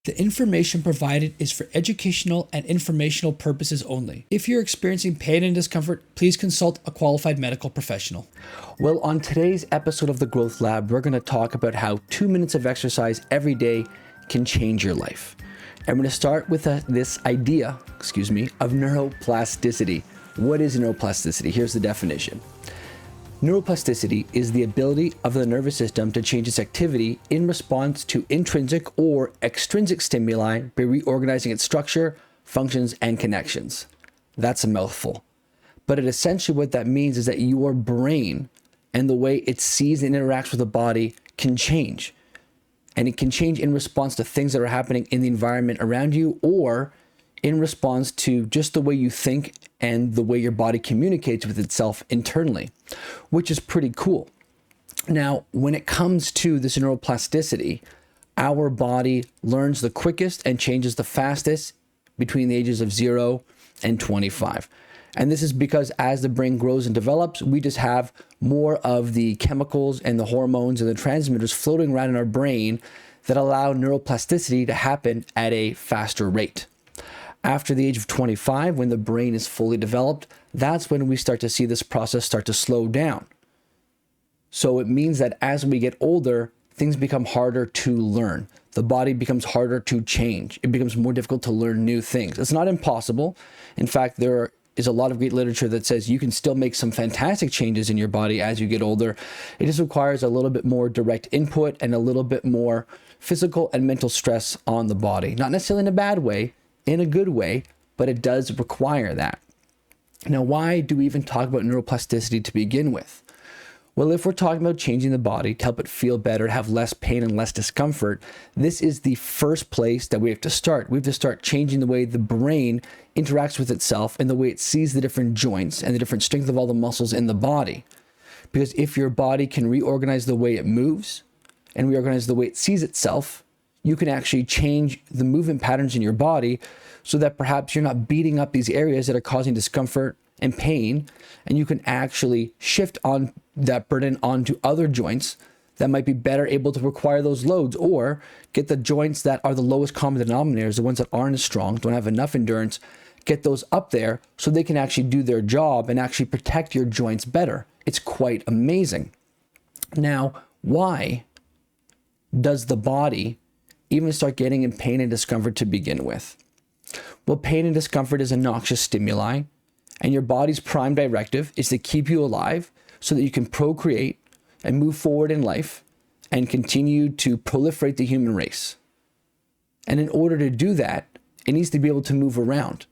The information provided is for educational and informational purposes only. If you're experiencing pain and discomfort, please consult a qualified medical professional. Well, on today's episode of the Growth Lab, we're going to talk about how 2 minutes of exercise every day can change your life. And we're going to start with this idea, of neuroplasticity. What is neuroplasticity? Here's the definition. Neuroplasticity is the ability of the nervous system to change its activity in response to intrinsic or extrinsic stimuli by reorganizing its structure, functions, and connections. That's a mouthful. But essentially what that means is that your brain and the way it sees and interacts with the body can change. And it can change in response to things that are happening in the environment around you, or in response to just the way you think and the way your body communicates with itself internally, which is pretty cool. Now, when it comes to this neuroplasticity, our body learns the quickest and changes the fastest between the ages of 0 and 25. And this is because as the brain grows and develops, we just have more of the chemicals and the hormones and the transmitters floating around in our brain that allow neuroplasticity to happen at a faster rate. After the age of 25, when the brain is fully developed, that's when we start to see this process start to slow down. So it means that as we get older, things become harder to learn. The body becomes harder to change. It becomes more difficult to learn new things. It's not impossible. In fact, there is a lot of great literature that says you can still make some fantastic changes in your body as you get older. It just requires a little bit more direct input and a little bit more physical and mental stress on the body. Not necessarily in a bad way, in a good way, but it does require that. Now, why do we even talk about neuroplasticity to begin with? Well, if we're talking about changing the body to help it feel better, have less pain and less discomfort, this is the first place that we have to start. We have to start changing the way the brain interacts with itself and the way it sees the different joints and the different strength of all the muscles in the body. Because if your body can reorganize the way it moves and reorganize the way it sees itself, you can actually change the movement patterns in your body so that perhaps you're not beating up these areas that are causing discomfort and pain, and you can actually shift on that burden onto other joints that might be better able to require those loads, or get the joints that are the lowest common denominators, the ones that aren't as strong, don't have enough endurance, get those up there so they can actually do their job and actually protect your joints better. It's quite amazing. Now, why does the body even start getting in pain and discomfort to begin with? Well, pain and discomfort is a noxious stimuli, and your body's prime directive is to keep you alive so that you can procreate and move forward in life and continue to proliferate the human race. And in order to do that, it needs to be able to move around.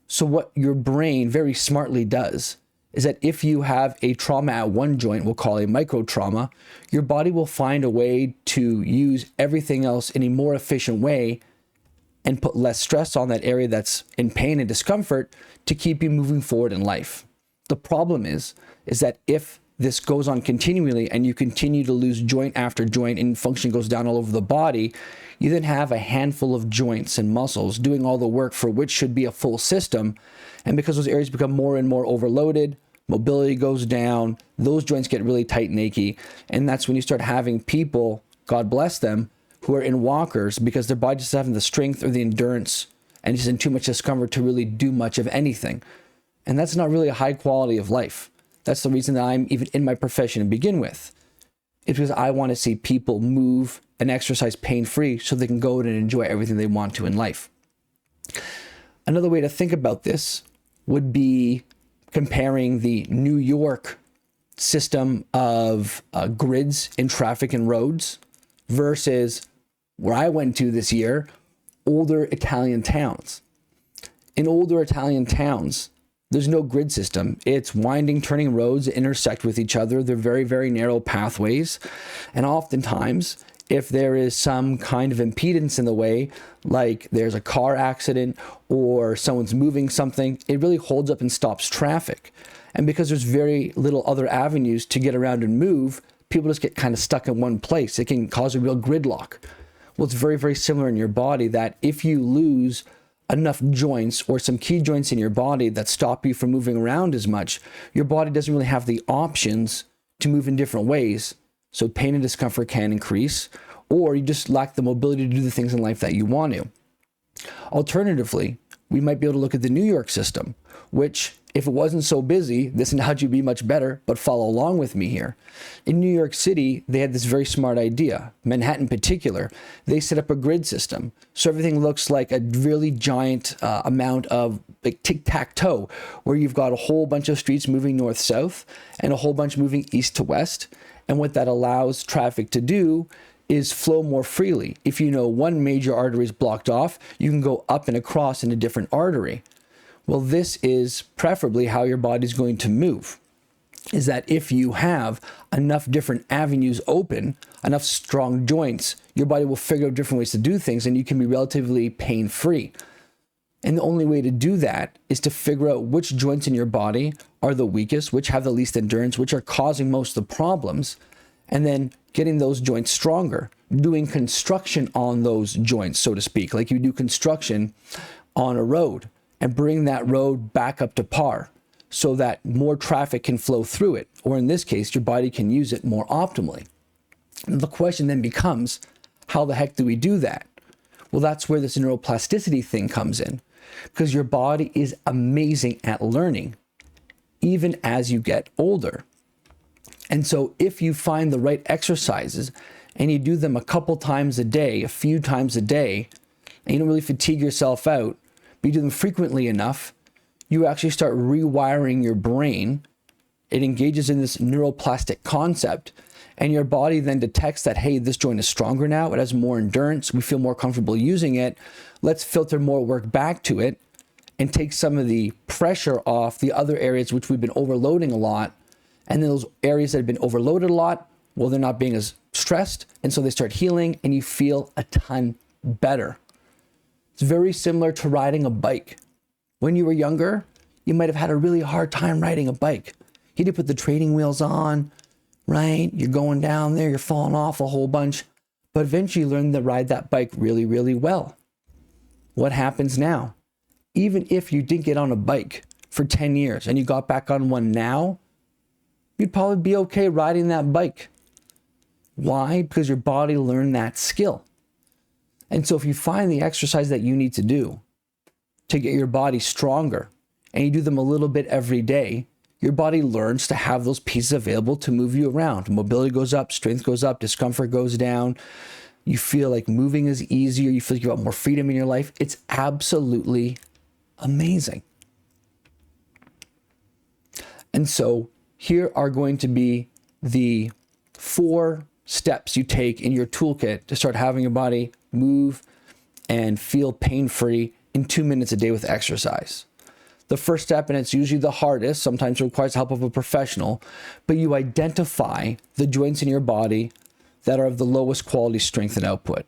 So what your brain very smartly does is that if you have a trauma at one joint, we'll call a micro trauma, your body will find a way to use everything else in a more efficient way and put less stress on that area that's in pain and discomfort to keep you moving forward in life. The problem is that if this goes on continually and you continue to lose joint after joint and function goes down all over the body, you then have a handful of joints and muscles doing all the work for which should be a full system. And because those areas become more and more overloaded, mobility goes down, those joints get really tight and achy. And that's when you start having people, God bless them, who are in walkers because their body just doesn't have the strength or the endurance and just in too much discomfort to really do much of anything. And that's not really a high quality of life. That's the reason that I'm even in my profession to begin with. It's because I want to see people move and exercise pain-free so they can go out and enjoy everything they want to in life. Another way to think about this would be comparing the New York system of grids in traffic and roads versus where I went to this year, older Italian towns. In older Italian towns, there's no grid system. It's winding, turning roads that intersect with each other. They're very, very narrow pathways. And oftentimes, if there is some kind of impedance in the way, like there's a car accident or someone's moving something, it really holds up and stops traffic. And because there's very little other avenues to get around and move, people just get kind of stuck in one place. It can cause a real gridlock. Well, it's very, very similar in your body that if you lose enough joints or some key joints in your body that stop you from moving around as much, your body doesn't really have the options to move in different ways. So pain and discomfort can increase, or you just lack the mobility to do the things in life that you want to. Alternatively, we might be able to look at the New York system, which, if it wasn't so busy, this analogy would be much better, but follow along with me here. In New York City, they had this very smart idea. Manhattan in particular, they set up a grid system. So everything looks like a really giant amount of like tic-tac-toe, where you've got a whole bunch of streets moving north-south and a whole bunch moving east to west. And what that allows traffic to do is flow more freely. If you know one major artery is blocked off, you can go up and across in a different artery. Well, this is preferably how your body's going to move, is that if you have enough different avenues open, enough strong joints, your body will figure out different ways to do things and you can be relatively pain-free. And the only way to do that is to figure out which joints in your body are the weakest, which have the least endurance, which are causing most of the problems, and then getting those joints stronger, doing construction on those joints, so to speak, like you do construction on a road, and bring that road back up to par so that more traffic can flow through it, or in this case, your body can use it more optimally. And the question then becomes, how the heck do we do that? Well, that's where this neuroplasticity thing comes in, because your body is amazing at learning, even as you get older. And so if you find the right exercises and you do them a couple times a day, a few times a day, and you don't really fatigue yourself out, but you do them frequently enough, you actually start rewiring your brain. It engages in this neuroplastic concept, and your body then detects that, hey, this joint is stronger now, it has more endurance, we feel more comfortable using it, let's filter more work back to it and take some of the pressure off the other areas which we've been overloading a lot. And then those areas that have been overloaded a lot, well, they're not being as stressed, and so they start healing and you feel a ton better. It's very similar to riding a bike. When you were younger, you might have had a really hard time riding a bike. You had to put the training wheels on, right? You're going down there, you're falling off a whole bunch, but eventually you learn to ride that bike really, really well. What happens now? Even if you didn't get on a bike for 10 years and you got back on one now, you'd probably be okay riding that bike. Why? Because your body learned that skill. And so if you find the exercise that you need to do to get your body stronger, and you do them a little bit every day, your body learns to have those pieces available to move you around. Mobility goes up, strength goes up, discomfort goes down. You feel like moving is easier. You feel like you have more freedom in your life. It's absolutely amazing. And so here are going to be the 4 steps you take in your toolkit to start having your body move and feel pain-free in 2 minutes a day with exercise. The first step, and it's usually the hardest, sometimes it requires the help of a professional, but you identify the joints in your body that are of the lowest quality strength and output,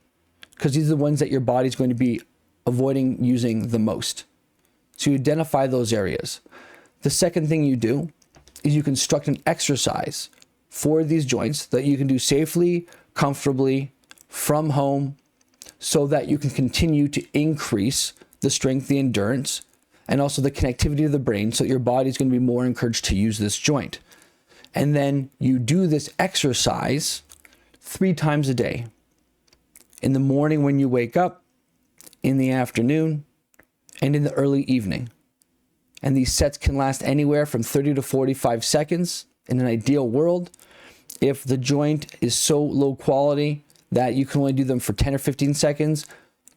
because these are the ones that your body's going to be avoiding using the most. So you identify those areas. The second thing you do is you construct an exercise for these joints that you can do safely, comfortably, from home, so that you can continue to increase the strength, the endurance, and also the connectivity of the brain, so that your body is going to be more encouraged to use this joint. And then you do this exercise 3 times a day. In the morning when you wake up, in the afternoon, and in the early evening. And these sets can last anywhere from 30 to 45 seconds in an ideal world. If the joint is so low quality that you can only do them for 10 or 15 seconds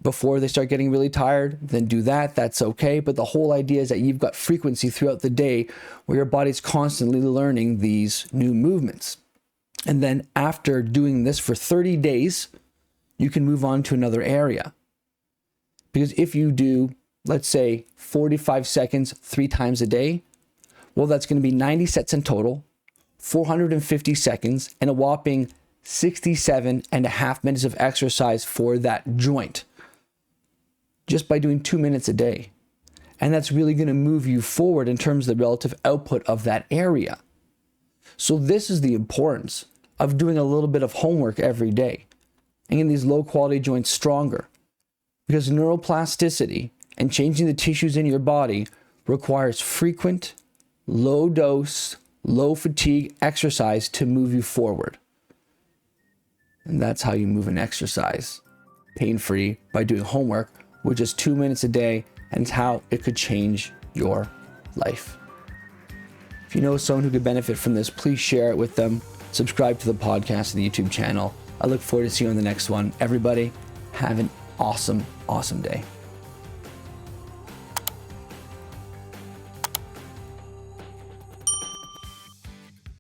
before they start getting really tired, then do that. That's okay. But the whole idea is that you've got frequency throughout the day where your body's constantly learning these new movements. And then after doing this for 30 days, you can move on to another area. Because if you do, let's say, 45 seconds 3 times a day, well, that's going to be 90 sets in total, 450 seconds, and a whopping 67.5 minutes of exercise for that joint, just by doing 2 minutes a day. And that's really going to move you forward in terms of the relative output of that area. So this is the importance of doing a little bit of homework every day and getting these low quality joints stronger, because neuroplasticity and changing the tissues in your body requires frequent, low dose, low fatigue exercise to move you forward. And that's how you move and exercise pain-free by doing homework with just 2 minutes a day, and it's how it could change your life. If you know someone who could benefit from this, please share it with them. Subscribe to the podcast and the YouTube channel. I look forward to seeing you on the next one. Everybody, have an awesome, awesome day.